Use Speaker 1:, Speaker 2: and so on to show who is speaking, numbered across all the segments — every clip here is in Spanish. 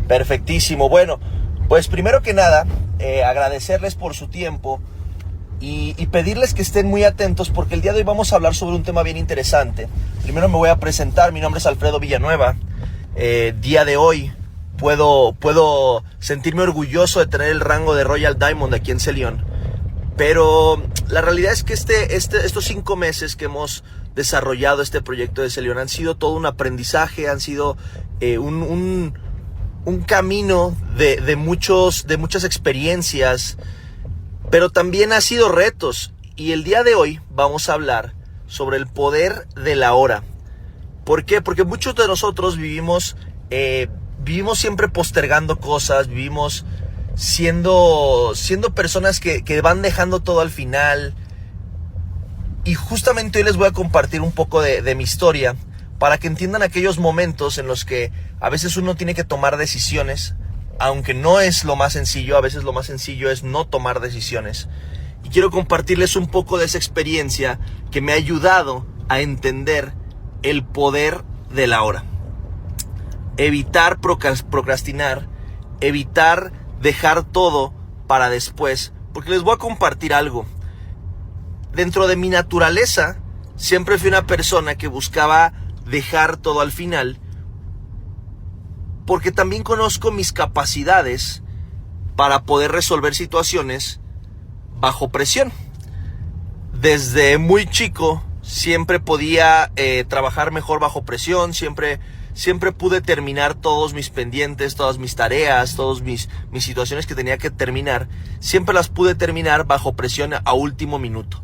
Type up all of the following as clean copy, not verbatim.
Speaker 1: Perfectísimo. Bueno, pues primero que nada, agradecerles por su tiempo y pedirles que estén muy atentos porque el día de hoy vamos a hablar sobre un tema bien interesante. Primero me voy a presentar, mi nombre es Alfredo Villanueva. Día de hoy puedo sentirme orgulloso de tener el rango de Royal Diamond aquí en Celión. Pero la realidad es que estos 5 meses que hemos desarrollado este proyecto de Celión han sido todo un aprendizaje, han sido un camino de muchas experiencias, pero también ha sido retos. Y el día de hoy vamos a hablar sobre el poder de la hora. ¿Por qué? Porque muchos de nosotros vivimos siempre postergando cosas, vivimos siendo personas que van dejando todo al final. Y justamente hoy les voy a compartir un poco de mi historia para que entiendan aquellos momentos en los que a veces uno tiene que tomar decisiones, aunque no es lo más sencillo. A veces lo más sencillo es no tomar decisiones. Y quiero compartirles un poco de esa experiencia que me ha ayudado a entender el poder de la hora. Evitar procrastinar, evitar dejar todo para después, porque les voy a compartir algo. Dentro de mi naturaleza, siempre fui una persona que buscaba dejar todo al final, porque también conozco mis capacidades para poder resolver situaciones bajo presión. Desde muy chico siempre podía trabajar mejor bajo presión, siempre pude terminar todos mis pendientes, todas mis tareas, todas mis situaciones que tenía que terminar. Siempre las pude terminar bajo presión a último minuto.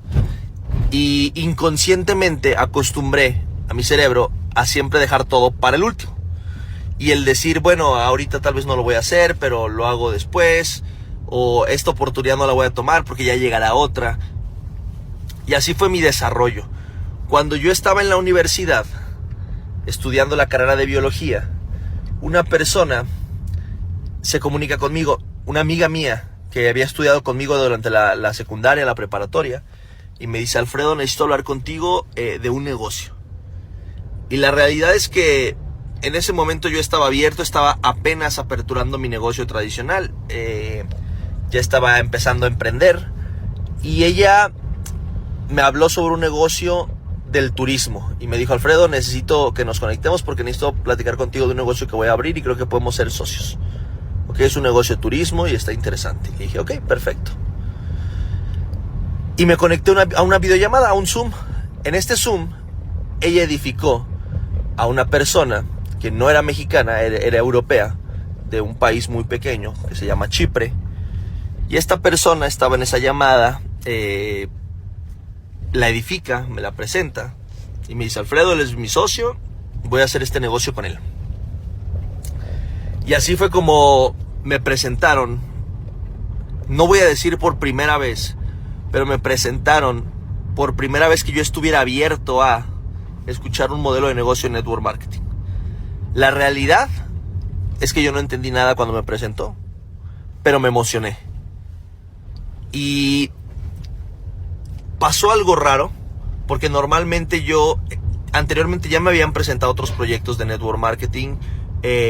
Speaker 1: Y inconscientemente acostumbré a mi cerebro a siempre dejar todo para el último. Y el decir, bueno, ahorita tal vez no lo voy a hacer, pero lo hago después. O esta oportunidad no la voy a tomar porque ya llegará otra. Y así fue mi desarrollo. Cuando yo estaba en la universidad estudiando la carrera de biología, una persona se comunica conmigo, una amiga mía que había estudiado conmigo durante la secundaria, la preparatoria, y me dice: Alfredo, necesito hablar contigo de un negocio. Y la realidad es que en ese momento yo estaba abierto, estaba apenas aperturando mi negocio tradicional, ya estaba empezando a emprender, y ella me habló sobre un negocio del turismo y me dijo: Alfredo, necesito que nos conectemos porque necesito platicar contigo de un negocio que voy a abrir y creo que podemos ser socios. Ok, es un negocio de turismo y está interesante. Y dije: ok, perfecto. Y me conecté a una videollamada, a un Zoom. En este Zoom, ella edificó a una persona que no era mexicana, era europea, de un país muy pequeño que se llama Chipre. Y esta persona estaba en esa llamada, la edifica, me la presenta y me dice: Alfredo, él es mi socio, voy a hacer este negocio con él. Y así fue como me presentaron, no voy a decir por primera vez, pero me presentaron por primera vez que yo estuviera abierto a escuchar un modelo de negocio en network marketing. La realidad es que yo no entendí nada cuando me presentó, pero me emocioné. Y pasó algo raro, porque normalmente anteriormente ya me habían presentado otros proyectos de network marketing,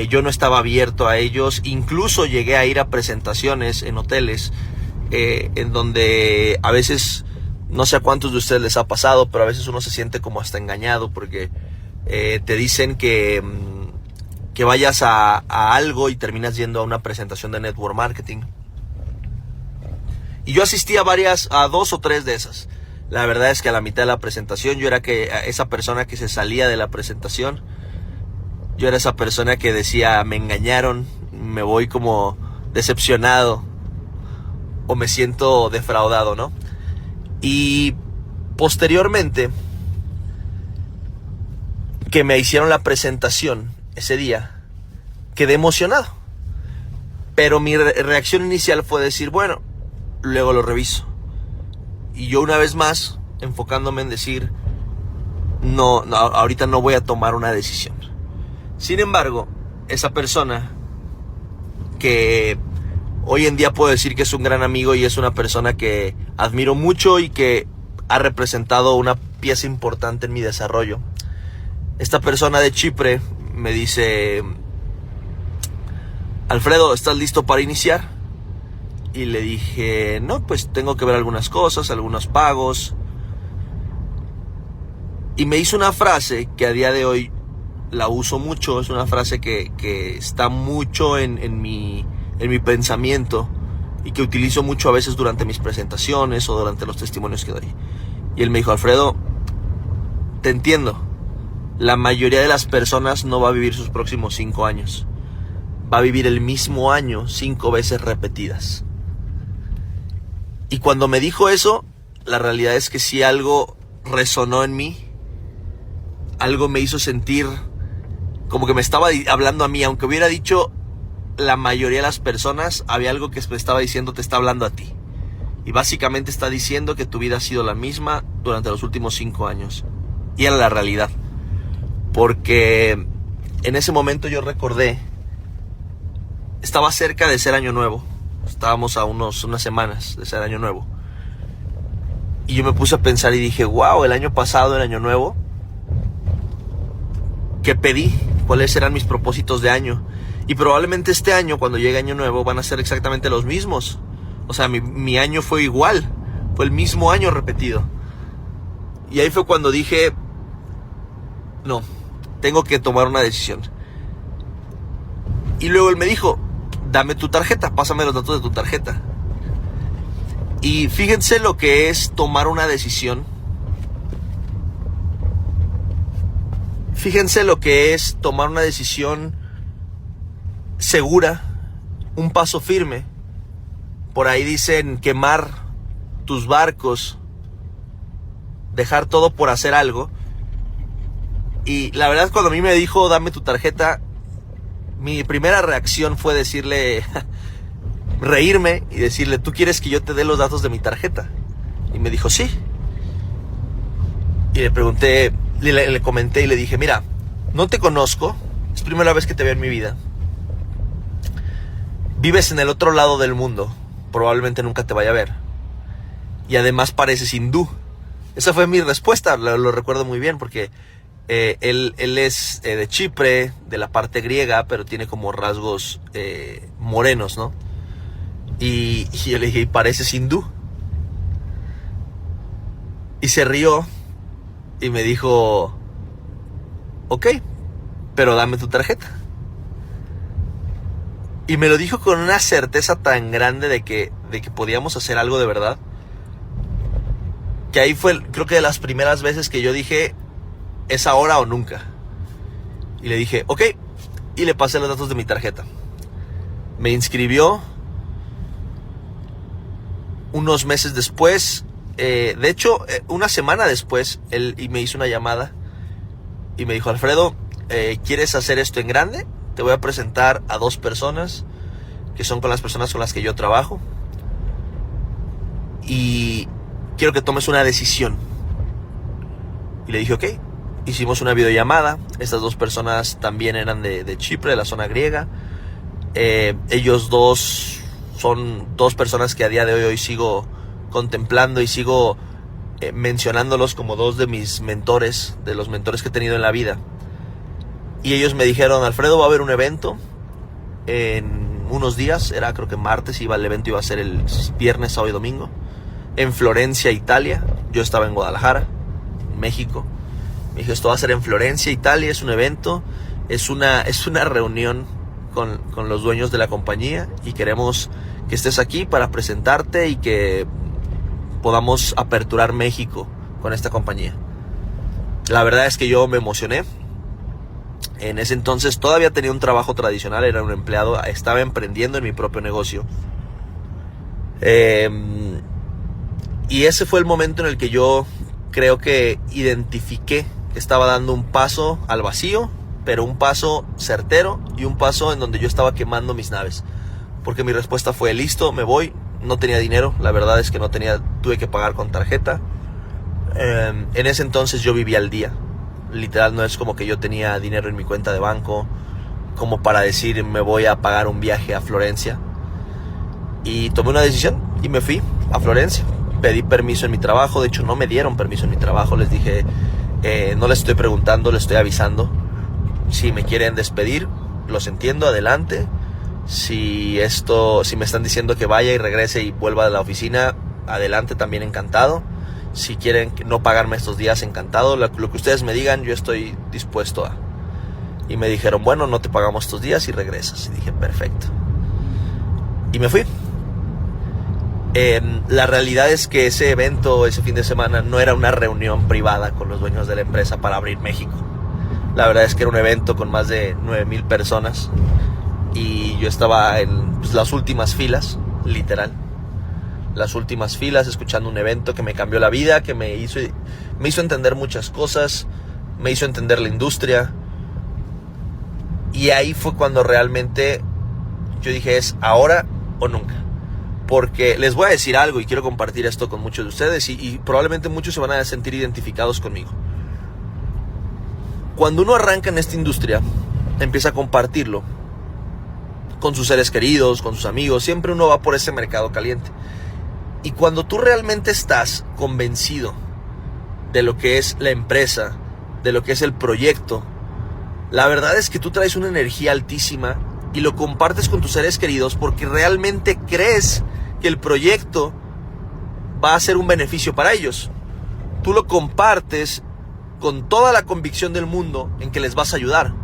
Speaker 1: yo no estaba abierto a ellos, incluso llegué a ir a presentaciones en hoteles, en donde a veces, no sé a cuántos de ustedes les ha pasado, pero a veces uno se siente como hasta engañado, porque te dicen que vayas a algo y terminas yendo a una presentación de network marketing. Y yo asistí a 2 o 3 de esas. La verdad es que a la mitad de la presentación yo era esa persona que se salía de la presentación. Yo era esa persona que decía: me engañaron, me voy como decepcionado o me siento defraudado, ¿no? Y posteriormente que me hicieron la presentación ese día, quedé emocionado. Pero mi reacción inicial fue decir: bueno, luego lo reviso. Y yo una vez más, enfocándome en decir: no, ahorita no voy a tomar una decisión. Sin embargo, esa persona que hoy en día puedo decir que es un gran amigo y es una persona que admiro mucho y que ha representado una pieza importante en mi desarrollo. Esta persona de Chipre me dice: Alfredo, ¿estás listo para iniciar? Y le dije, no, pues tengo que ver algunas cosas, algunos pagos. Y me hizo una frase que a día de hoy la uso mucho, es una frase que está mucho en mi pensamiento y que utilizo mucho a veces durante mis presentaciones o durante los testimonios que doy. Y él me dijo, Alfredo, te entiendo, la mayoría de las personas no va a vivir sus próximos 5 años, va a vivir el mismo año 5 veces repetidas. Y cuando me dijo eso, la realidad es que sí algo resonó en mí, algo me hizo sentir como que me estaba hablando a mí, aunque hubiera dicho la mayoría de las personas, había algo que me estaba diciendo, te está hablando a ti. Y básicamente está diciendo que tu vida ha sido la misma durante los últimos 5 años. Y era la realidad. Porque en ese momento yo recordé, estaba cerca de ser año nuevo. Estábamos a unas semanas de ser año nuevo. Y yo me puse a pensar y dije, wow, el año pasado, el año nuevo, ¿qué pedí? ¿Cuáles eran mis propósitos de año? Y probablemente este año, cuando llegue año nuevo, van a ser exactamente los mismos. O sea, mi año fue igual. Fue el mismo año repetido. Y ahí fue cuando dije, no, tengo que tomar una decisión. Y luego él me dijo, dame tu tarjeta, pásame los datos de tu tarjeta. Y fíjense lo que es tomar una decisión. Fíjense lo que es tomar una decisión segura, un paso firme. Por ahí dicen quemar tus barcos, dejar todo por hacer algo. Y la verdad, cuando a mí me dijo dame tu tarjeta, mi primera reacción fue decirle, reírme y decirle, ¿tú quieres que yo te dé los datos de mi tarjeta? Y me dijo, sí. Y le pregunté, le comenté y le dije, mira, no te conozco, es la primera vez que te veo en mi vida. Vives en el otro lado del mundo, probablemente nunca te vaya a ver. Y además pareces hindú. Esa fue mi respuesta, lo recuerdo muy bien porque él es de Chipre, de la parte griega, pero tiene como rasgos morenos, ¿no? Y yo le dije, ¿y pareces hindú? Y se rió y me dijo, ok, pero dame tu tarjeta. Y me lo dijo con una certeza tan grande de que podíamos hacer algo de verdad, que ahí fue, creo que de las primeras veces que yo dije, es ahora o nunca. Y le dije, ok, y le pasé los datos de mi tarjeta. Me inscribió. Unos meses después, de hecho, una semana después, él me hizo una llamada y me dijo, Alfredo, ¿quieres hacer esto en grande? Te voy a presentar a 2 personas que son con las personas con las que yo trabajo y quiero que tomes una decisión. Y le dije, ok. Hicimos una videollamada. Estas 2 personas también eran de Chipre, de la zona griega. Ellos 2 son 2 personas que a día de hoy sigo contemplando y sigo mencionándolos como 2 de mis mentores, de los mentores que he tenido en la vida. Y ellos me dijeron, Alfredo, va a haber un evento en unos días, era creo que martes, el evento iba a ser el viernes, sábado y domingo, en Florencia, Italia. Yo estaba en Guadalajara, México. Me dijo, esto va a ser en Florencia, Italia, es un evento, es una reunión con los dueños de la compañía y queremos que estés aquí para presentarte y que podamos aperturar México con esta compañía. La verdad es que yo me emocioné. En ese entonces todavía tenía un trabajo tradicional, era un empleado, estaba emprendiendo en mi propio negocio. Y ese fue el momento en el que yo creo que identifiqué que estaba dando un paso al vacío, pero un paso certero y un paso en donde yo estaba quemando mis naves. Porque mi respuesta fue, listo, me voy. No tenía dinero, la verdad es que no tenía, tuve que pagar con tarjeta. En ese entonces yo vivía al día. Literal, no es como que yo tenía dinero en mi cuenta de banco como para decir me voy a pagar un viaje a Florencia. Y tomé una decisión y me fui a Florencia. Pedí permiso en mi trabajo, de hecho no me dieron permiso en mi trabajo. Les dije, no les estoy preguntando, les estoy avisando. Si me quieren despedir, los entiendo, adelante. Si me están diciendo que vaya y regrese y vuelva a la oficina, adelante, también encantado. Si quieren no pagarme estos días, encantado. Lo que ustedes me digan, yo estoy dispuesto a. Y me dijeron, bueno, no te pagamos estos días y regresas. Y dije, perfecto. Y me fui. La realidad es que ese evento, ese fin de semana, no era una reunión privada con los dueños de la empresa para abrir México. La verdad es que era un evento con más de 9,000 personas. Y yo estaba en las últimas filas, literal. Las últimas filas, escuchando un evento que me cambió la vida, que me hizo entender muchas cosas, me hizo entender la industria. Y ahí fue cuando realmente yo dije, es ahora o nunca. Porque les voy a decir algo y quiero compartir esto con muchos de ustedes y probablemente muchos se van a sentir identificados conmigo. Cuando uno arranca en esta industria, empieza a compartirlo con sus seres queridos, con sus amigos. Siempre uno va por ese mercado caliente. Y cuando tú realmente estás convencido de lo que es la empresa, de lo que es el proyecto, la verdad es que tú traes una energía altísima y lo compartes con tus seres queridos porque realmente crees que el proyecto va a ser un beneficio para ellos. Tú lo compartes con toda la convicción del mundo en que les vas a ayudar.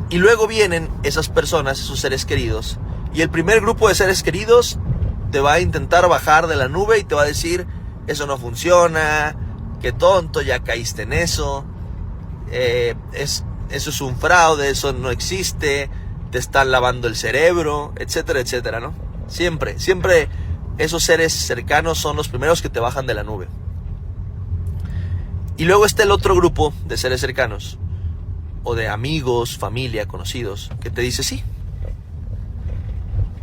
Speaker 1: Y luego vienen esas personas, esos seres queridos, y el primer grupo de seres queridos te va a intentar bajar de la nube y te va a decir, eso no funciona, qué tonto, ya caíste en eso, eso es un fraude, eso no existe, te están lavando el cerebro, etcétera, etcétera, ¿no? Siempre esos seres cercanos son los primeros que te bajan de la nube. Y luego está el otro grupo de seres cercanos, o de amigos, familia, conocidos, que te dice sí.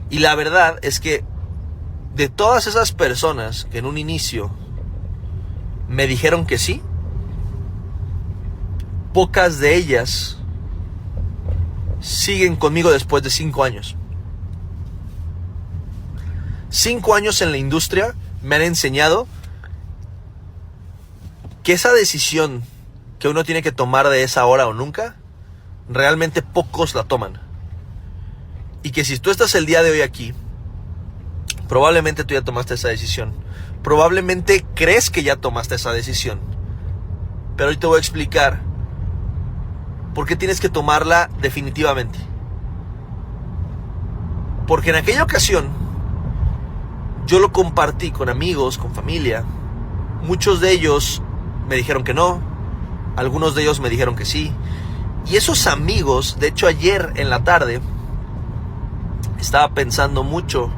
Speaker 1: Y la verdad es que de todas esas personas que en un inicio me dijeron que sí, pocas de ellas siguen conmigo después de 5 años. 5 años en la industria me han enseñado que esa decisión que uno tiene que tomar de esa hora o nunca, realmente pocos la toman. Y que si tú estás el día de hoy aquí, probablemente tú ya tomaste esa decisión. Probablemente crees que ya tomaste esa decisión. Pero hoy te voy a explicar por qué tienes que tomarla definitivamente. Porque en aquella ocasión yo lo compartí con amigos, con familia. Muchos de ellos me dijeron que no. Algunos de ellos me dijeron que sí. Y esos amigos, de hecho ayer en la tarde, estaba pensando mucho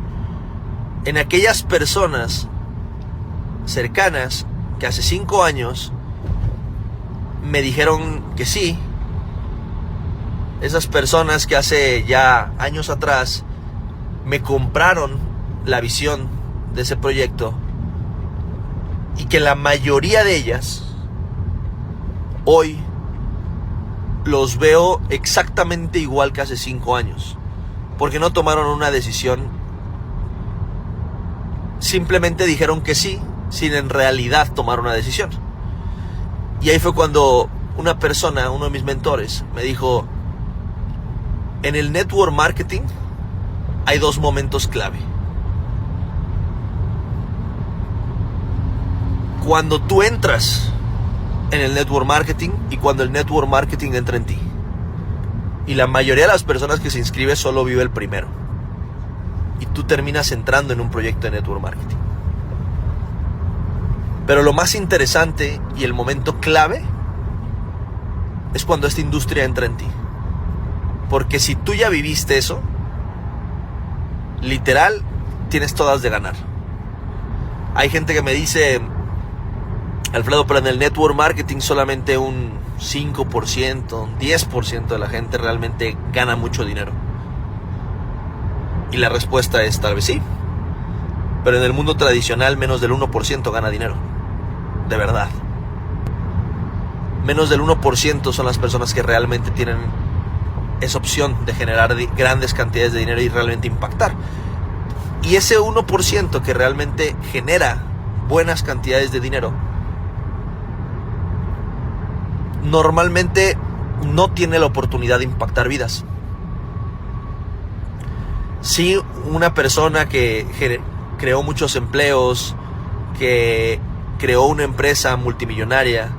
Speaker 1: en aquellas personas cercanas que hace 5 años me dijeron que sí. Esas personas que hace ya años atrás me compraron la visión de ese proyecto y que la mayoría de ellas hoy los veo exactamente igual que hace 5 años, porque no tomaron una decisión, simplemente dijeron que sí, sin en realidad tomar una decisión. Y ahí fue cuando una persona, uno de mis mentores, me dijo, en el network marketing hay 2 momentos clave. Cuando tú entras en el network marketing y cuando el network marketing entra en ti. Y la mayoría de las personas que se inscriben solo vive el primero. Y tú terminas entrando en un proyecto de network marketing. Pero lo más interesante y el momento clave es cuando esta industria entra en ti. Porque si tú ya viviste eso, literal, tienes todas de ganar. Hay gente que me dice, Alfredo, pero en el network marketing solamente un 5%, un 10% de la gente realmente gana mucho dinero. Y la respuesta es tal vez sí. Pero en el mundo tradicional menos del 1% gana dinero. De verdad. Menos del 1% son las personas que realmente tienen esa opción de generar grandes cantidades de dinero y realmente impactar. Y ese 1% que realmente genera buenas cantidades de dinero, normalmente no tiene la oportunidad de impactar vidas. Sí, una persona que creó muchos empleos, que creó una empresa multimillonaria,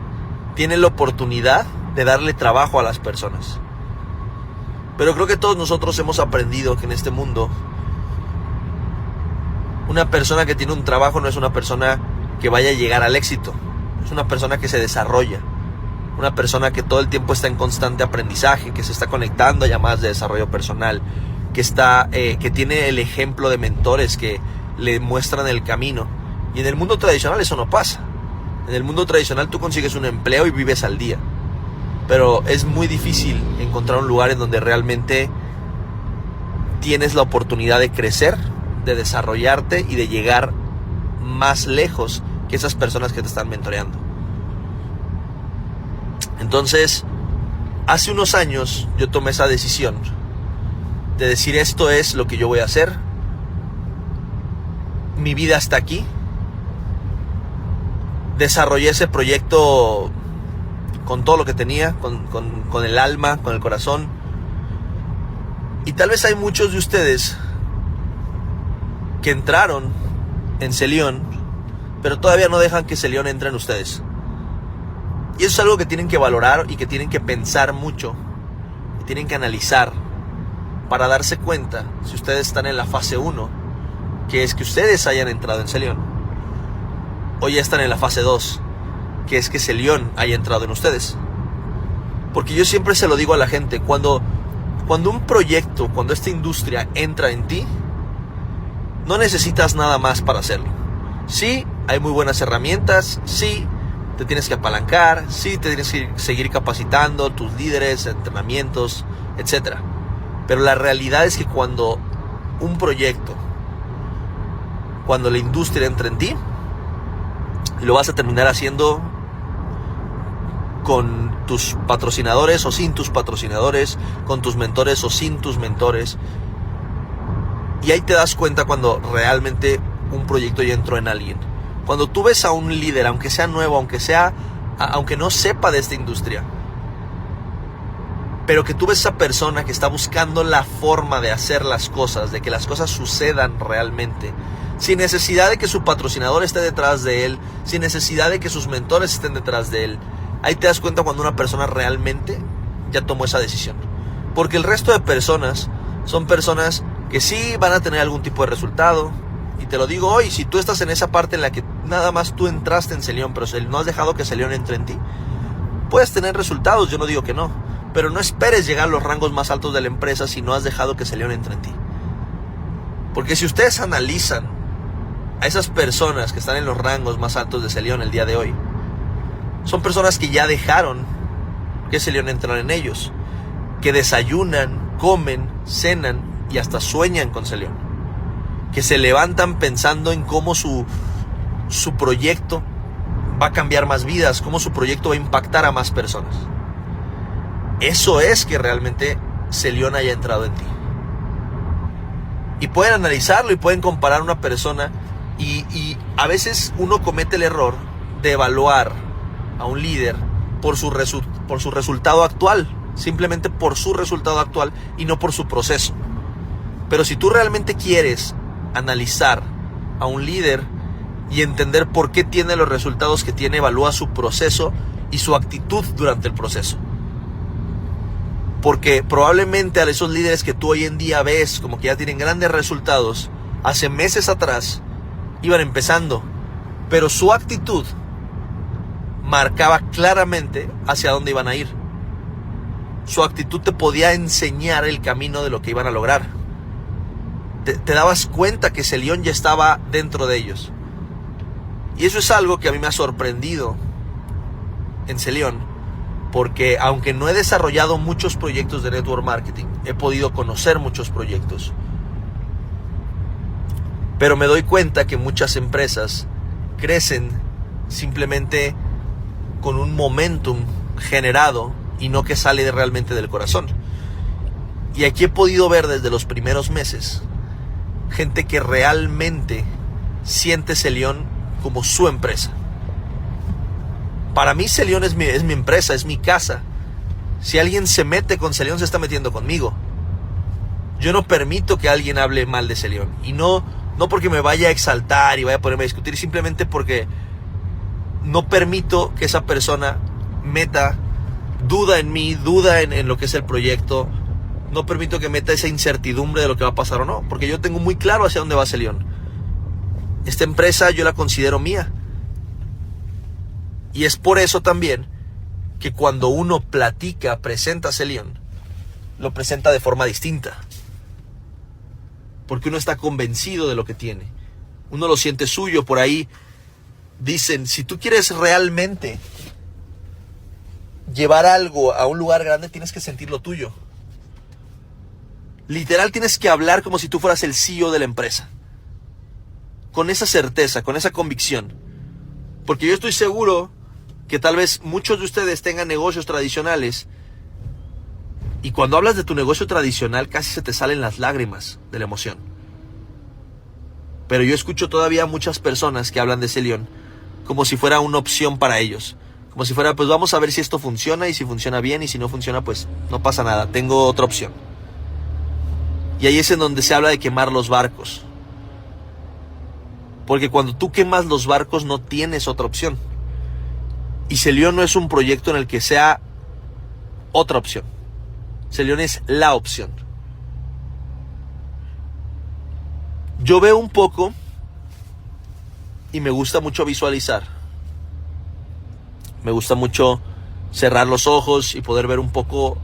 Speaker 1: tiene la oportunidad de darle trabajo a las personas. Pero creo que todos nosotros hemos aprendido que en este mundo una persona que tiene un trabajo no es una persona que vaya a llegar al éxito. Es una persona que se desarrolla. Una persona que todo el tiempo está en constante aprendizaje, que se está conectando a llamadas de desarrollo personal, que tiene el ejemplo de mentores que le muestran el camino. Y en el mundo tradicional eso no pasa. En el mundo tradicional tú consigues un empleo y vives al día. Pero es muy difícil encontrar un lugar en donde realmente tienes la oportunidad de crecer, de desarrollarte y de llegar más lejos que esas personas que te están mentoreando. Entonces, hace unos años yo tomé esa decisión de decir, esto es lo que yo voy a hacer. Mi vida está aquí. Desarrollé ese proyecto con todo lo que tenía, con el alma, con el corazón. Y tal vez hay muchos de ustedes que entraron en Celión, pero todavía no dejan que Celión entre en ustedes. Y eso es algo que tienen que valorar y que tienen que pensar mucho, y tienen que analizar para darse cuenta si ustedes están en la fase 1, que es que ustedes hayan entrado en Celión, o ya están en la fase 2, que es que Celión haya entrado en ustedes. Porque yo siempre se lo digo a la gente, cuando un proyecto, cuando esta industria entra en ti, no necesitas nada más para hacerlo. Sí, hay muy buenas herramientas, sí, te tienes que apalancar, sí, te tienes que seguir capacitando, tus líderes, entrenamientos, etc. Pero la realidad es que cuando un proyecto, cuando la industria entra en ti, lo vas a terminar haciendo con tus patrocinadores o sin tus patrocinadores, con tus mentores o sin tus mentores. Y ahí te das cuenta cuando realmente un proyecto ya entró en alguien. Cuando tú ves a un líder, aunque sea nuevo, aunque no sepa de esta industria, pero que tú ves a esa persona que está buscando la forma de hacer las cosas, de que las cosas sucedan realmente, sin necesidad de que su patrocinador esté detrás de él, sin necesidad de que sus mentores estén detrás de él, ahí te das cuenta cuando una persona realmente ya tomó esa decisión. Porque el resto de personas son personas que sí van a tener algún tipo de resultado. Y te lo digo hoy, si tú estás en esa parte en la que nada más tú entraste en Celión, pero no has dejado que Celión entre en ti, puedes tener resultados, yo no digo que no, pero no esperes llegar a los rangos más altos de la empresa si no has dejado que Celión entre en ti. Porque si ustedes analizan a esas personas que están en los rangos más altos de Celión el día de hoy, son personas que ya dejaron que Celión entrara en ellos, que desayunan, comen, cenan y hasta sueñan con Celión, que se levantan pensando en cómo su proyecto va a cambiar más vidas, cómo su proyecto va a impactar a más personas. Eso es que realmente Celión haya entrado en ti. Y pueden analizarlo y pueden comparar a una persona y a veces uno comete el error de evaluar a un líder por su resultado actual, simplemente por su resultado actual y no por su proceso. Pero si tú realmente quieres analizar a un líder y entender por qué tiene los resultados que tiene, evalúa su proceso y su actitud durante el proceso. Porque probablemente a esos líderes que tú hoy en día ves como que ya tienen grandes resultados, hace meses atrás iban empezando, pero su actitud marcaba claramente hacia dónde iban a ir. Su actitud te podía enseñar el camino de lo que iban a lograr. Te dabas cuenta que Celión ya estaba dentro de ellos. Y eso es algo que a mí me ha sorprendido en Celión, porque aunque no he desarrollado muchos proyectos de network marketing, he podido conocer muchos proyectos. Pero me doy cuenta que muchas empresas crecen simplemente con un momentum generado y no que sale realmente del corazón. Y aquí he podido ver desde los primeros meses gente que realmente siente Celión como su empresa. Para mí Celión es mi empresa, es mi casa. Si alguien se mete con Celión, se está metiendo conmigo. Yo no permito que alguien hable mal de Celión. Y no porque me vaya a exaltar y vaya a ponerme a discutir, simplemente porque no permito que esa persona meta duda en mí, duda en lo que es el proyecto. No permito que meta esa incertidumbre de lo que va a pasar o no, porque yo tengo muy claro hacia dónde va Celión. Esta empresa yo la considero mía. Y es por eso también que cuando uno presenta a Celión, lo presenta de forma distinta. Porque uno está convencido de lo que tiene. Uno lo siente suyo. Por ahí dicen, si tú quieres realmente llevar algo a un lugar grande, tienes que sentirlo tuyo. Literal, tienes que hablar como si tú fueras el CEO de la empresa. Con esa certeza, con esa convicción. Porque yo estoy seguro que tal vez muchos de ustedes tengan negocios tradicionales y cuando hablas de tu negocio tradicional casi se te salen las lágrimas de la emoción. Pero yo escucho todavía muchas personas que hablan de Celión como si fuera una opción para ellos. Como si fuera, pues vamos a ver si esto funciona, y si funciona bien, y si no funciona, pues no pasa nada, tengo otra opción. Y ahí es en donde se habla de quemar los barcos. Porque cuando tú quemas los barcos no tienes otra opción. Y Celión no es un proyecto en el que sea otra opción. Celión es la opción. Yo veo un poco y me gusta mucho visualizar. Me gusta mucho cerrar los ojos y poder ver un poco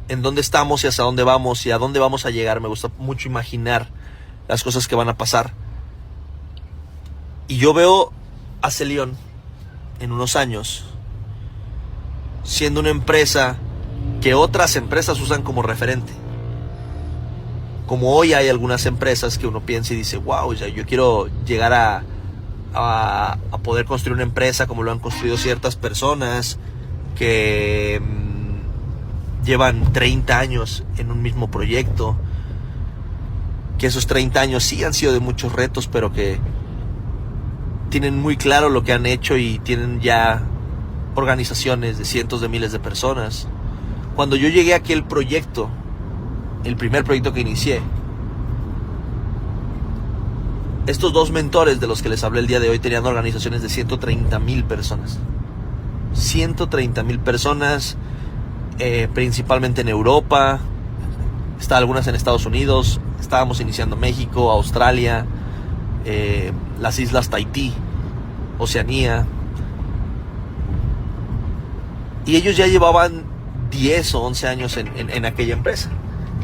Speaker 1: en dónde estamos y hacia dónde vamos y a dónde vamos a llegar. Me gusta mucho imaginar las cosas que van a pasar. Y yo veo a Celión en unos años siendo una empresa que otras empresas usan como referente. Como hoy hay algunas empresas que uno piensa y dice, wow, yo quiero llegar a poder construir una empresa como lo han construido ciertas personas que llevan 30 años en un mismo proyecto, que esos 30 años sí han sido de muchos retos, pero que tienen muy claro lo que han hecho y tienen ya organizaciones de cientos de miles de personas. Cuando yo llegué a aquel proyecto, el primer proyecto que inicié, estos dos mentores de los que les hablé el día de hoy tenían organizaciones de 130,000 personas. 130,000 personas, principalmente en Europa, algunas en Estados Unidos, estábamos iniciando México, Australia, las islas Tahití, Oceanía. Y ellos ya llevaban 10 o 11 años en aquella empresa.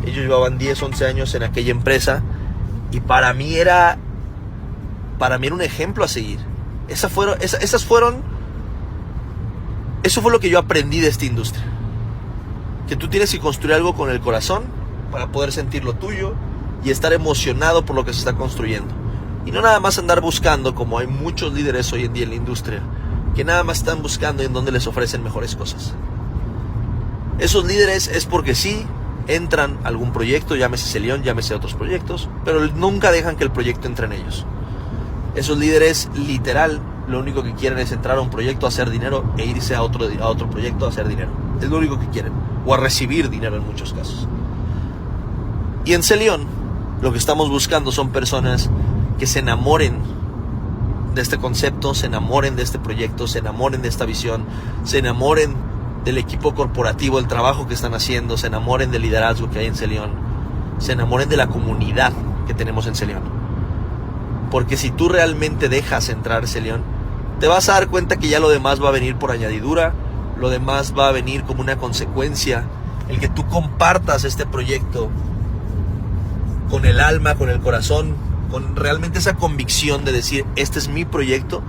Speaker 1: Ellos llevaban 10 o 11 años en aquella empresa y para mí era un ejemplo a seguir. Eso fue lo que yo aprendí de esta industria. Que tú tienes que construir algo con el corazón para poder sentir lo tuyo y estar emocionado por lo que se está construyendo. Y no nada más andar buscando, como hay muchos líderes hoy en día en la industria, que nada más están buscando en dónde les ofrecen mejores cosas. Esos líderes es porque sí entran a algún proyecto, llámese Celión, llámese otros proyectos, pero nunca dejan que el proyecto entre en ellos. Esos líderes literal lo único que quieren es entrar a un proyecto, a hacer dinero e irse a otro proyecto a hacer dinero. Es lo único que quieren, o a recibir dinero en muchos casos. Y en Celión lo que estamos buscando son personas que se enamoren de este concepto, se enamoren de este proyecto, se enamoren de esta visión, se enamoren del equipo corporativo, el trabajo que están haciendo, se enamoren del liderazgo que hay en Celión, se enamoren de la comunidad que tenemos en Celión. Porque si tú realmente dejas entrar Celión, te vas a dar cuenta que ya lo demás va a venir por añadidura, lo demás va a venir como una consecuencia. El que tú compartas este proyecto con el alma, con el corazón, con realmente esa convicción de decir, este es mi proyecto,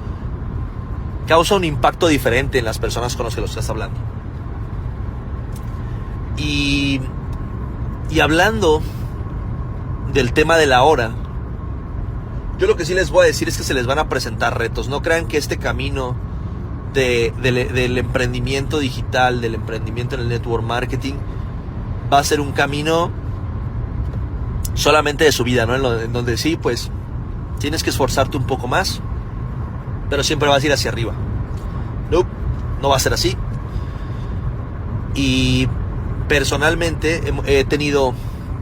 Speaker 1: causa un impacto diferente en las personas con las que lo estás hablando. Y hablando del tema de la hora, yo lo que sí les voy a decir es que se les van a presentar retos. No crean que este camino del emprendimiento digital, del emprendimiento en el network marketing, va a ser un camino solamente de subida, ¿no? En donde sí, pues tienes que esforzarte un poco más, pero siempre vas a ir hacia arriba. No va a ser así. Y personalmente he tenido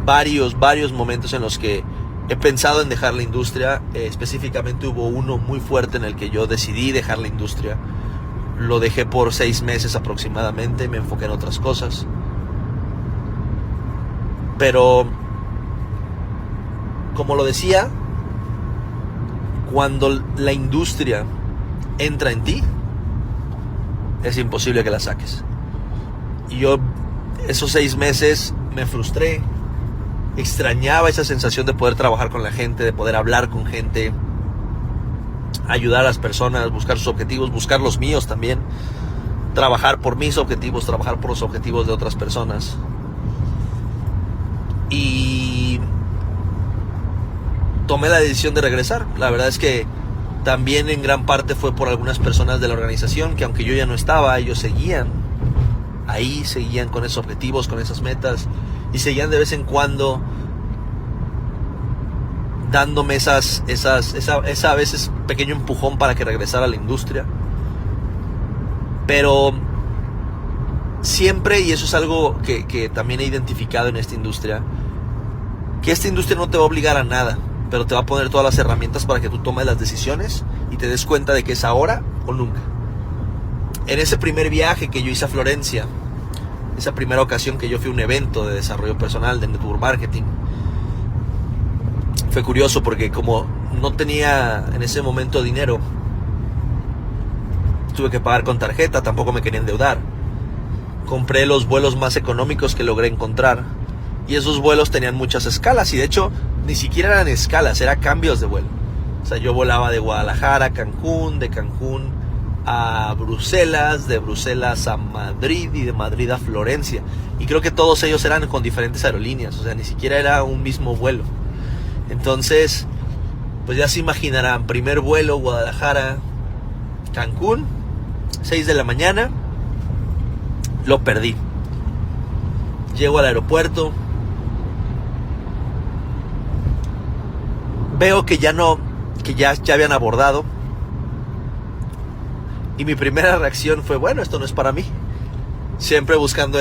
Speaker 1: varios momentos en los que he pensado en dejar la industria. Específicamente hubo uno muy fuerte en el que yo decidí dejar la industria. Lo dejé por 6 meses aproximadamente, me enfoqué en otras cosas. Pero, como lo decía, cuando la industria entra en ti, es imposible que la saques. Y yo esos 6 meses me frustré, extrañaba esa sensación de poder trabajar con la gente, de poder hablar con gente, ayudar a las personas, buscar sus objetivos, buscar los míos también, trabajar por mis objetivos, trabajar por los objetivos de otras personas. Y tomé la decisión de regresar. La verdad es que también en gran parte fue por algunas personas de la organización que, aunque yo ya no estaba, ellos seguían ahí, seguían con esos objetivos, con esas metas, y seguían de vez en cuando dándome esa a veces pequeño empujón para que regresara a la industria. Pero siempre, y eso es algo que también he identificado en esta industria, que esta industria no te va a obligar a nada, pero te va a poner todas las herramientas para que tú tomes las decisiones y te des cuenta de que es ahora o nunca. En ese primer viaje que yo hice a Florencia, esa primera ocasión que yo fui a un evento de desarrollo personal, de network marketing, fue curioso porque como no tenía en ese momento dinero, tuve que pagar con tarjeta, tampoco me quería endeudar. Compré los vuelos más económicos que logré encontrar, y esos vuelos tenían muchas escalas, y de hecho ni siquiera eran escalas, eran cambios de vuelo. O sea, yo volaba de Guadalajara a Cancún, de Cancún a Bruselas, de Bruselas a Madrid y de Madrid a Florencia. Y creo que todos ellos eran con diferentes aerolíneas, o sea, ni siquiera era un mismo vuelo. Entonces, pues ya se imaginarán, primer vuelo Guadalajara, Cancún, 6 de la mañana, lo perdí. Llego al aeropuerto, veo que ya habían abordado, y mi primera reacción fue, bueno, esto no es para mí. Siempre buscando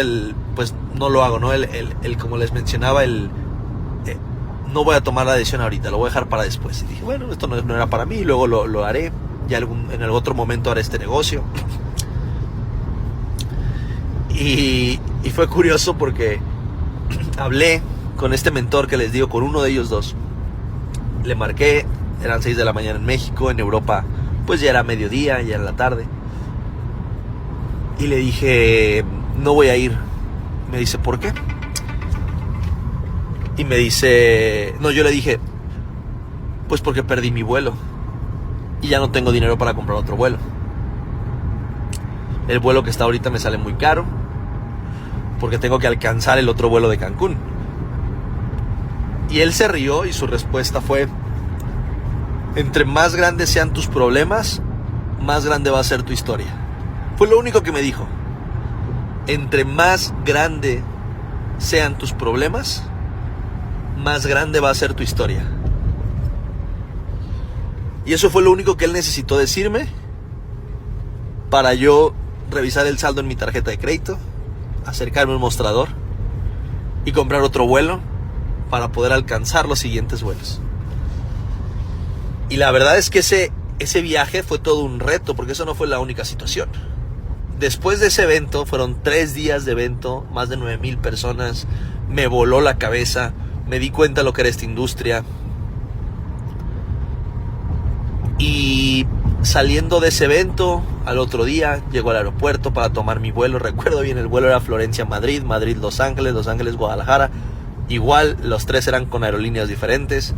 Speaker 1: pues no lo hago, ¿no? Como les mencionaba, no voy a tomar la decisión ahorita, lo voy a dejar para después. Y dije, bueno, esto no era para mí, luego lo haré, ya en algún otro momento haré este negocio. Y fue curioso porque hablé con este mentor que les digo, con uno de ellos dos. Le marqué, eran 6 de la mañana en México, en Europa pues ya era mediodía, ya era la tarde. Y le dije, no voy a ir. Me dice, ¿por qué? Y me dice, no, yo le dije, pues porque perdí mi vuelo y ya no tengo dinero para comprar otro vuelo. El vuelo que está ahorita me sale muy caro porque tengo que alcanzar el otro vuelo de Cancún. Y él se rió y su respuesta fue, entre más grandes sean tus problemas, más grande va a ser tu historia. Fue lo único que me dijo. Entre más grande sean tus problemas, más grande va a ser tu historia. Y eso fue lo único que él necesitó decirme para yo revisar el saldo en mi tarjeta de crédito, acercarme a un mostrador y comprar otro vuelo para poder alcanzar los siguientes vuelos. Y la verdad es que ese viaje fue todo un reto, porque eso no fue la única situación. Después de ese evento, fueron 3 días de evento, más de 9,000 personas, me voló la cabeza, me di cuenta de lo que era esta industria. Y saliendo de ese evento, al otro día, llego al aeropuerto para tomar mi vuelo. Recuerdo bien, el vuelo era Florencia-Madrid, Madrid-Los Ángeles, Los Ángeles-Guadalajara. Igual, los 3 eran con aerolíneas diferentes.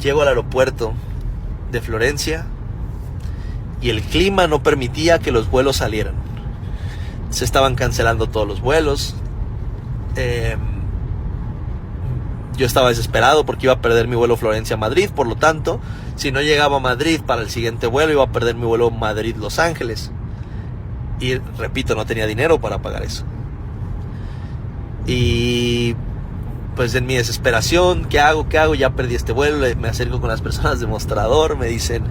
Speaker 1: Llego al aeropuerto de Florencia y el clima no permitía que los vuelos salieran. Se estaban cancelando todos los vuelos. Yo estaba desesperado porque iba a perder mi vuelo Florencia-Madrid. Por lo tanto, si no llegaba a Madrid para el siguiente vuelo, iba a perder mi vuelo Madrid-Los Ángeles. Y repito, no tenía dinero para pagar eso. Y pues en mi desesperación, ¿qué hago? Ya perdí este vuelo. Me acerco con las personas de mostrador, me dicen,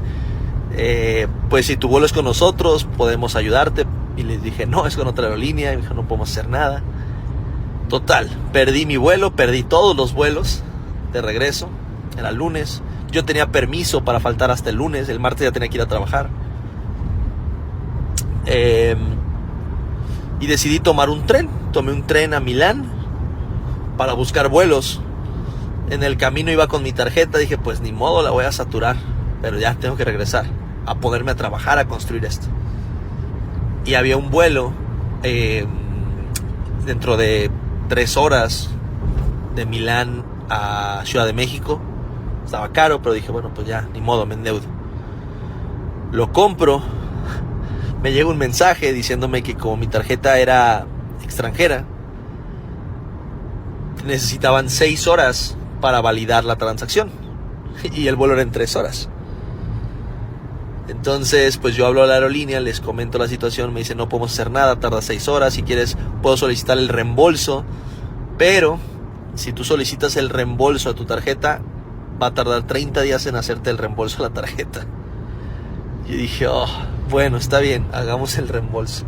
Speaker 1: pues si tu vuelo es con nosotros, podemos ayudarte. Y les dije, no, es con otra aerolínea. Y me dijo, no podemos hacer nada. Total, perdí mi vuelo, perdí todos los vuelos de regreso. Era lunes. Yo tenía permiso para faltar hasta el lunes. El martes ya tenía que ir a trabajar. Y decidí tomar un tren. Tomé un tren a Milán para buscar vuelos. En el camino iba con mi tarjeta. Dije, pues ni modo, la voy a saturar. Pero ya tengo que regresar a ponerme a trabajar, a construir esto. Y había un vuelo dentro de 3 horas de Milán a Ciudad de México. Estaba caro, pero dije, bueno, pues ya, ni modo, me endeudo. Lo compro. Me llega un mensaje diciéndome que como mi tarjeta era extranjera, necesitaban 6 horas para validar la transacción. Y el vuelo era en 3 horas. Entonces, pues yo hablo a la aerolínea, les comento la situación, me dicen no podemos hacer nada, tarda 6 horas, si quieres puedo solicitar el reembolso, pero si tú solicitas el reembolso a tu tarjeta, va a tardar 30 días en hacerte el reembolso a la tarjeta. Y dije, bueno, está bien, hagamos el reembolso.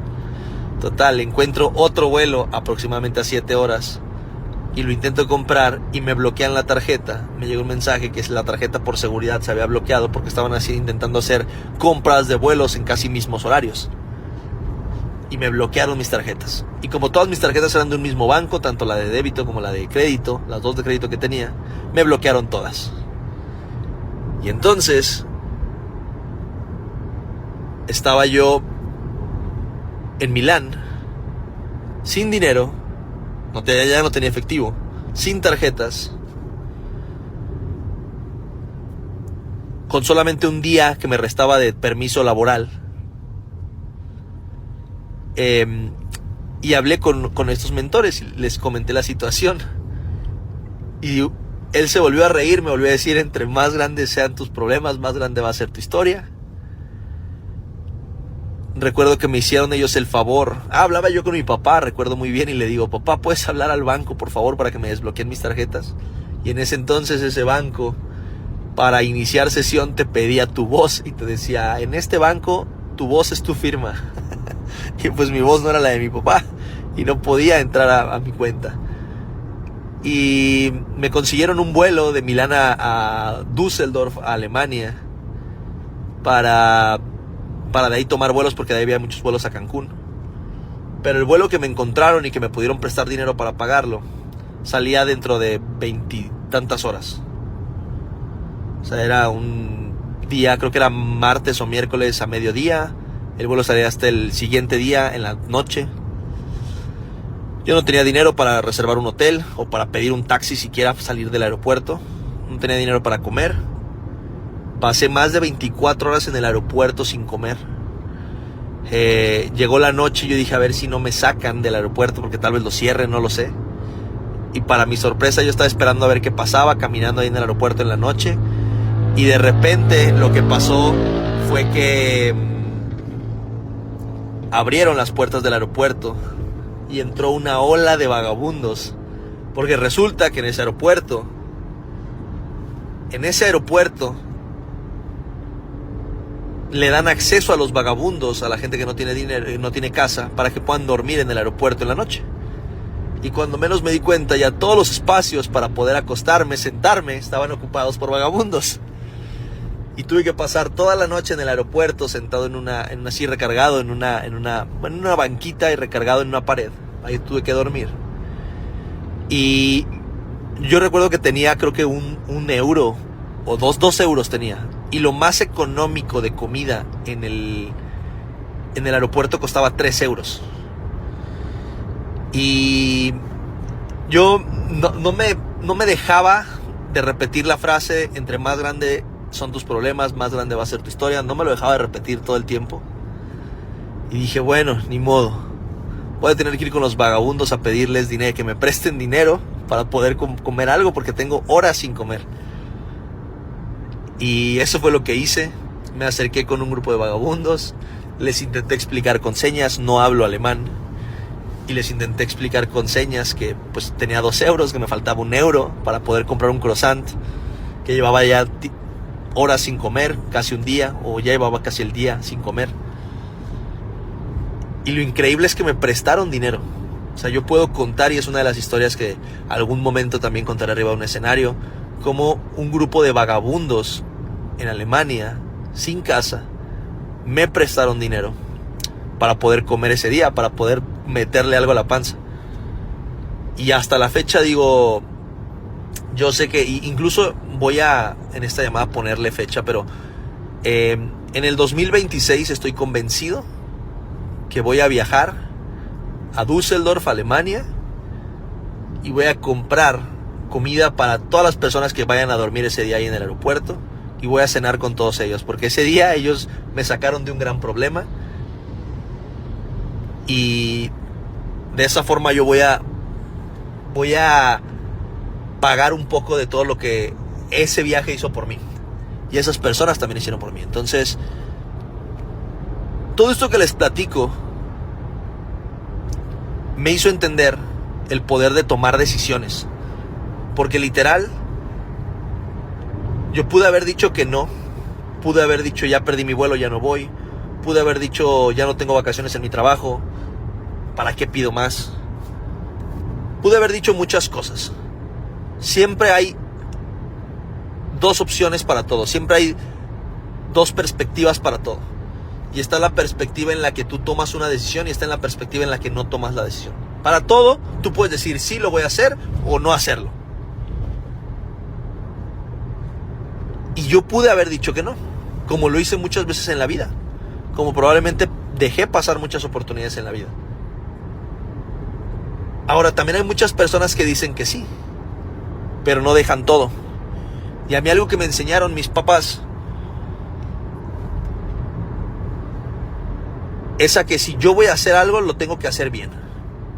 Speaker 1: Total, encuentro otro vuelo aproximadamente a 7 horas y lo intento comprar y me bloquean la tarjeta. Me llega un mensaje que la tarjeta por seguridad se había bloqueado porque estaban así intentando hacer compras de vuelos en casi mismos horarios. Y me bloquearon mis tarjetas. Y como todas mis tarjetas eran de un mismo banco, tanto la de débito como la de crédito, las dos de crédito que tenía, me bloquearon todas. Y entonces estaba yo en Milán sin dinero. Ya no tenía efectivo, sin tarjetas, con solamente un día que me restaba de permiso laboral. Y hablé con estos mentores y les comenté la situación. Y él se volvió a reír, me volvió a decir, entre más grandes sean tus problemas, más grande va a ser tu historia. Recuerdo que me hicieron ellos el favor. Hablaba yo con mi papá, recuerdo muy bien, y le digo, papá, ¿puedes hablar al banco, por favor, para que me desbloqueen mis tarjetas? Y en ese entonces ese banco, para iniciar sesión, te pedía tu voz y te decía, en este banco, tu voz es tu firma. Y pues mi voz no era la de mi papá y no podía entrar a mi cuenta. Y me consiguieron un vuelo de Milán a Düsseldorf, a Alemania, para de ahí tomar vuelos, porque de ahí había muchos vuelos a Cancún. Pero el vuelo que me encontraron y que me pudieron prestar dinero para pagarlo salía dentro de 20 tantas horas. O sea, era un día, creo que era martes o miércoles a mediodía. El vuelo salía hasta el siguiente día en la noche. Yo no tenía dinero para reservar un hotel o para pedir un taxi siquiera, salir del aeropuerto. No tenía dinero para comer. Pasé más de 24 horas en el aeropuerto sin comer. Llegó la noche y yo dije, a ver si no me sacan del aeropuerto, porque tal vez lo cierren, no lo sé. Y para mi sorpresa yo estaba esperando a ver qué pasaba, caminando ahí en el aeropuerto en la noche. Y de repente lo que pasó fue que abrieron las puertas del aeropuerto y entró una ola de vagabundos. Porque resulta que en ese aeropuerto le dan acceso a los vagabundos, a la gente que no tiene dinero, no tiene casa, para que puedan dormir en el aeropuerto en la noche. Y cuando menos me di cuenta, ya todos los espacios para poder acostarme, sentarme, estaban ocupados por vagabundos. Y tuve que pasar toda la noche en el aeropuerto, sentado así recargado en una banquita y recargado en una pared. Ahí tuve que dormir. Y yo recuerdo que tenía, creo que un euro o 2 euros tenía. Y lo más económico de comida en el aeropuerto costaba 3 euros. Y yo no me dejaba de repetir la frase, entre más grande son tus problemas, más grande va a ser tu historia. No me lo dejaba de repetir todo el tiempo. Y dije, bueno, ni modo. Voy a tener que ir con los vagabundos a pedirles dinero, que me presten dinero para poder comer algo, porque tengo horas sin comer. Y eso fue lo que hice. Me acerqué con un grupo de vagabundos, les intenté explicar con señas, no hablo alemán, y les intenté explicar con señas que pues tenía 2 euros, que me faltaba 1 euro para poder comprar un croissant, que llevaba ya horas sin comer, casi un día, o ya llevaba casi el día sin comer. Y lo increíble es que me prestaron dinero. sea, yo puedo contar, y es una de las historias que algún momento también contaré arriba de un escenario, como un grupo de vagabundos en Alemania, sin casa, me prestaron dinero para poder comer ese día, para poder meterle algo a la panza. Y hasta la fecha digo, yo sé que, incluso voy a en esta llamada ponerle fecha, pero en el 2026 estoy convencido que voy a viajar a Düsseldorf, Alemania, y voy a comprar comida para todas las personas que vayan a dormir ese día ahí en el aeropuerto, y voy a cenar con todos ellos, porque ese día ellos me sacaron de un gran problema, y de esa forma yo voy a pagar un poco de todo lo que ese viaje hizo por mí, y esas personas también hicieron por mí. Entonces, todo esto que les platico me hizo entender el poder de tomar decisiones. Porque literal, yo pude haber dicho que no. Pude haber dicho, ya perdí mi vuelo, ya no voy. Pude haber dicho, ya no tengo vacaciones en mi trabajo, ¿para qué pido más? Pude haber dicho muchas cosas. Siempre hay dos opciones para todo. Siempre hay dos perspectivas para todo. Y está la perspectiva en la que tú tomas una decisión, y está en la perspectiva en la que no tomas la decisión. Para todo, tú puedes decir sí lo voy a hacer o no hacerlo. Y yo pude haber dicho que no, como lo hice muchas veces en la vida, como probablemente dejé pasar muchas oportunidades en la vida. Ahora, también hay muchas personas que dicen que sí, pero no dejan todo. Y a mí algo que me enseñaron mis papás es a que si yo voy a hacer algo, lo tengo que hacer bien.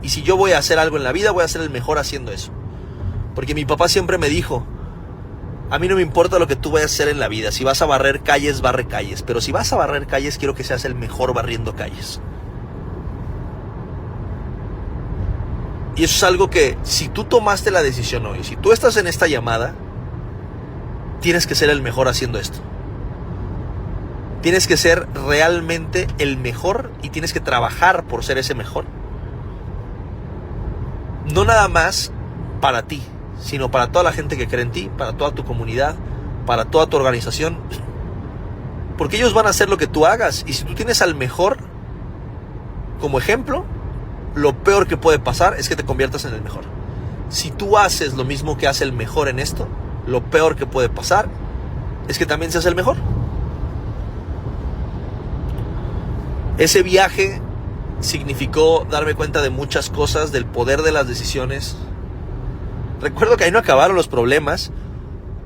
Speaker 1: Y si yo voy a hacer algo en la vida, voy a ser el mejor haciendo eso. Porque mi papá siempre me dijo, a mí no me importa lo que tú vayas a hacer en la vida. Si vas a barrer calles, barre calles. Pero si vas a barrer calles, quiero que seas el mejor barriendo calles. Y eso es algo que, si tú tomaste la decisión hoy, si tú estás en esta llamada, tienes que ser el mejor haciendo esto. Tienes que ser realmente el mejor y tienes que trabajar por ser ese mejor. No nada más para ti, sino para toda la gente que cree en ti, para toda tu comunidad, para toda tu organización. Porque ellos van a hacer lo que tú hagas. Y si tú tienes al mejor como ejemplo, lo peor que puede pasar es que te conviertas en el mejor. Si tú haces lo mismo que hace el mejor en esto, lo peor que puede pasar es que también seas el mejor. Ese viaje significó darme cuenta de muchas cosas, del poder de las decisiones. Recuerdo que ahí no acabaron los problemas.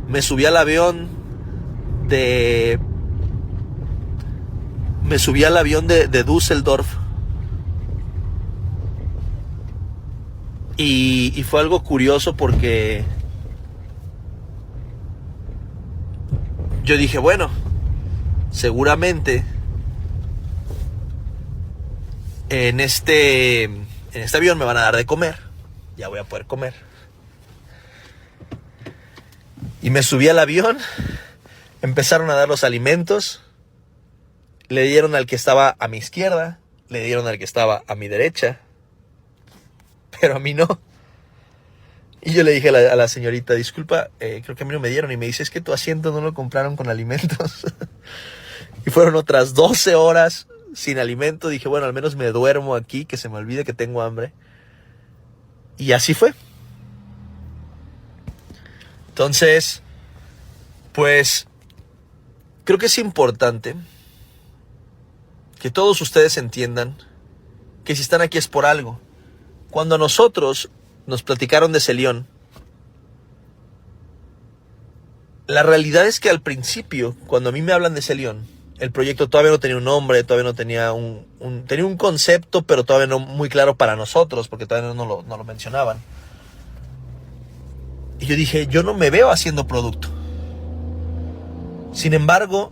Speaker 1: Me subí al avión de Düsseldorf. Y fue algo curioso porque yo dije, bueno, seguramente en este avión me van a dar de comer. Ya voy a poder comer. Y me subí al avión. Empezaron a dar los alimentos. Le dieron al que estaba a mi izquierda. Le dieron al que estaba a mi derecha. Pero a mí no. Y yo le dije a la señorita, disculpa, creo que a mí no me dieron. Y me dice, es que tu asiento no lo compraron con alimentos. Y fueron otras 12 horas sin alimento. Dije, bueno, al menos me duermo aquí, que se me olvide que tengo hambre. Y así fue. Entonces, pues, creo que es importante que todos ustedes entiendan que si están aquí es por algo. Cuando nosotros nos platicaron de Celión, la realidad es que al principio, cuando a mí me hablan de Celión, el proyecto todavía no tenía un nombre, todavía no tenía tenía un concepto, pero todavía no muy claro para nosotros, porque todavía no lo mencionaban. Y yo dije, yo no me veo haciendo producto. Sin embargo,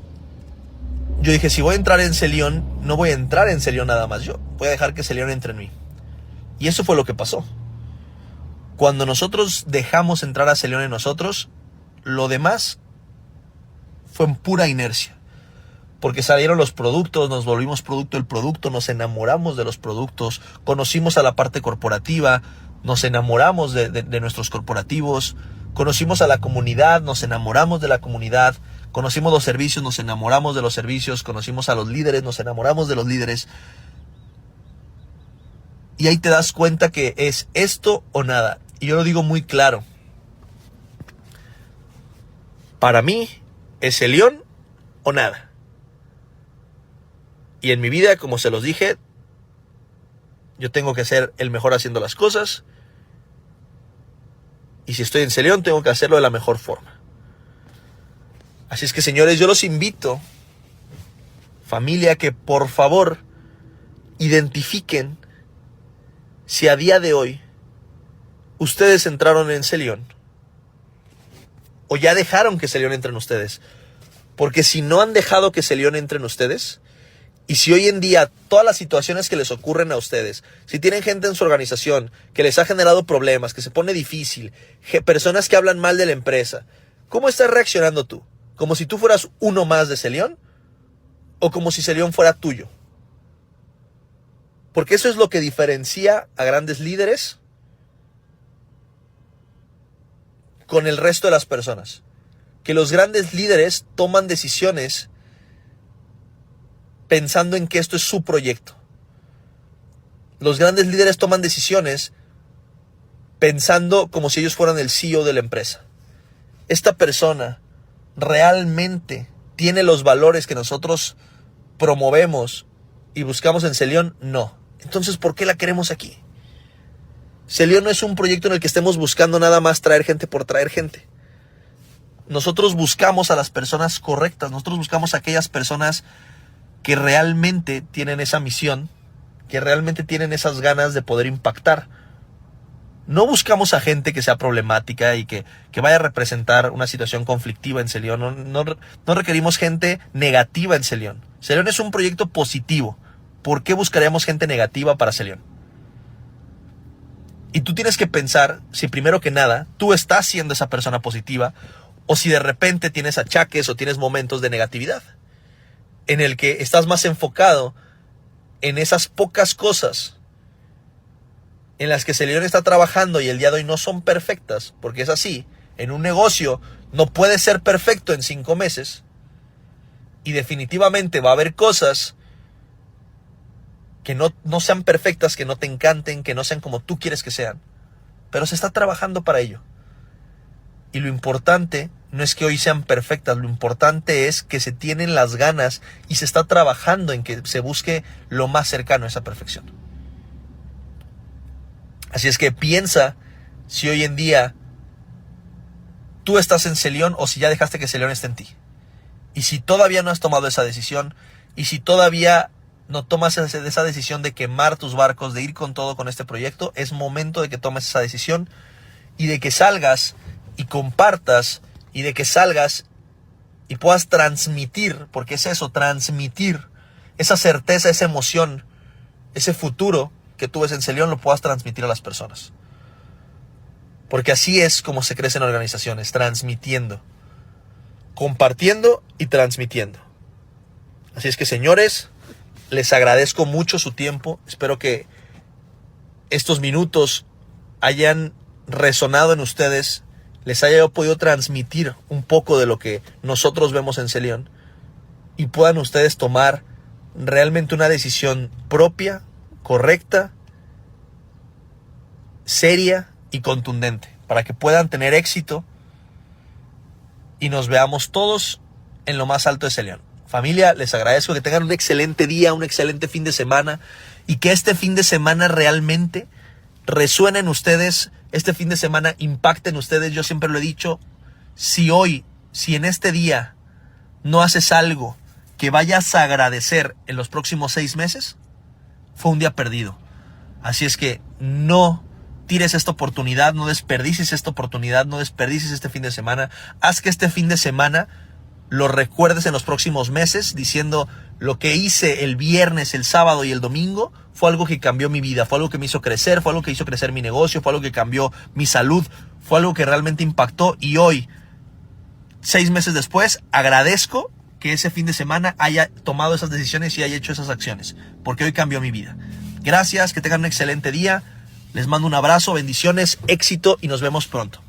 Speaker 1: yo dije, si voy a entrar en Celión, no voy a entrar en Celión nada más yo. Voy a dejar que Celión entre en mí. Y eso fue lo que pasó. Cuando nosotros dejamos entrar a Celión en nosotros, lo demás fue en pura inercia. porque salieron los productos, nos volvimos producto del producto, nos enamoramos de los productos, conocimos a la parte corporativa, nos enamoramos de nuestros corporativos, conocimos a la comunidad, nos enamoramos de la comunidad, conocimos los servicios, nos enamoramos de los servicios, conocimos a los líderes, nos enamoramos de los líderes. Y ahí te das cuenta que es esto o nada. Y yo lo digo muy claro. Para mí es Celión o nada. Y en mi vida, como se los dije, yo tengo que ser el mejor haciendo las cosas. Y si estoy en Celión, tengo que hacerlo de la mejor forma. Así es que, señores, yo los invito, familia, que por favor identifiquen si a día de hoy ustedes entraron en Celión o ya dejaron que Celión entre en ustedes. Porque si no han dejado que Celión entre en ustedes, y si hoy en día todas las situaciones que les ocurren a ustedes, si tienen gente en su organización que les ha generado problemas, que se pone difícil, personas que hablan mal de la empresa, ¿cómo estás reaccionando tú? ¿Como si tú fueras uno más de Celión? ¿O como si Celión fuera tuyo? Porque eso es lo que diferencia a grandes líderes con el resto de las personas. Que los grandes líderes toman decisiones pensando en que esto es su proyecto. Los grandes líderes toman decisiones pensando como si ellos fueran el CEO de la empresa. Esta persona realmente tiene los valores que nosotros promovemos y buscamos en Celión. No. Entonces, ¿por qué la queremos aquí? Celión no es un proyecto en el que estemos buscando nada más traer gente por traer gente. Nosotros buscamos a las personas correctas. Nosotros buscamos a aquellas personas que realmente tienen esa misión, que realmente tienen esas ganas de poder impactar. No buscamos a gente que sea problemática y que vaya a representar una situación conflictiva en Celión. No requerimos gente negativa en Celión. Celión es un proyecto positivo. ¿Por qué buscaríamos gente negativa para Celión? Y tú tienes que pensar si primero que nada tú estás siendo esa persona positiva o si de repente tienes achaques o tienes momentos de negatividad en el que estás más enfocado en esas pocas cosas en las que Celión está trabajando y el día de hoy no son perfectas, porque es así. En un negocio no puede ser perfecto en 5 meses y definitivamente va a haber cosas que no sean perfectas, que no te encanten, que no sean como tú quieres que sean. Pero se está trabajando para ello. Y lo importante no es que hoy sean perfectas, lo importante es que se tienen las ganas y se está trabajando en que se busque lo más cercano a esa perfección. Así es que piensa si hoy en día tú estás en Celión o si ya dejaste que Celión esté en ti. Y si todavía no has tomado esa decisión, y si todavía no tomas esa decisión de quemar tus barcos, de ir con todo con este proyecto, es momento de que tomes esa decisión y de que salgas y compartas y de que salgas y puedas transmitir, porque es eso, transmitir esa certeza, esa emoción, ese futuro que tú ves en Celión, lo puedas transmitir a las personas. Porque así es como se crecen organizaciones, transmitiendo, compartiendo y transmitiendo. Así es que, señores, les agradezco mucho su tiempo. Espero que estos minutos hayan resonado en ustedes, les haya podido transmitir un poco de lo que nosotros vemos en Celión y puedan ustedes tomar realmente una decisión propia, correcta, seria y contundente para que puedan tener éxito y nos veamos todos en lo más alto de Celión. Familia, les agradezco que tengan un excelente día, un excelente fin de semana y que este fin de semana realmente resuene en ustedes, este fin de semana impacte en ustedes. Yo siempre lo he dicho, si en este día no haces algo que vayas a agradecer en los próximos 6 meses, fue un día perdido. Así es que no tires esta oportunidad, no desperdicies esta oportunidad, no desperdicies este fin de semana. Haz que este fin de semana lo recuerdes en los próximos meses diciendo: lo que hice el viernes, el sábado y el domingo fue algo que cambió mi vida, fue algo que me hizo crecer, fue algo que hizo crecer mi negocio, fue algo que cambió mi salud, fue algo que realmente impactó. Y hoy, 6 meses después, agradezco que ese fin de semana haya tomado esas decisiones y haya hecho esas acciones, porque hoy cambió mi vida. Gracias, que tengan un excelente día. Les mando un abrazo, bendiciones, éxito y nos vemos pronto.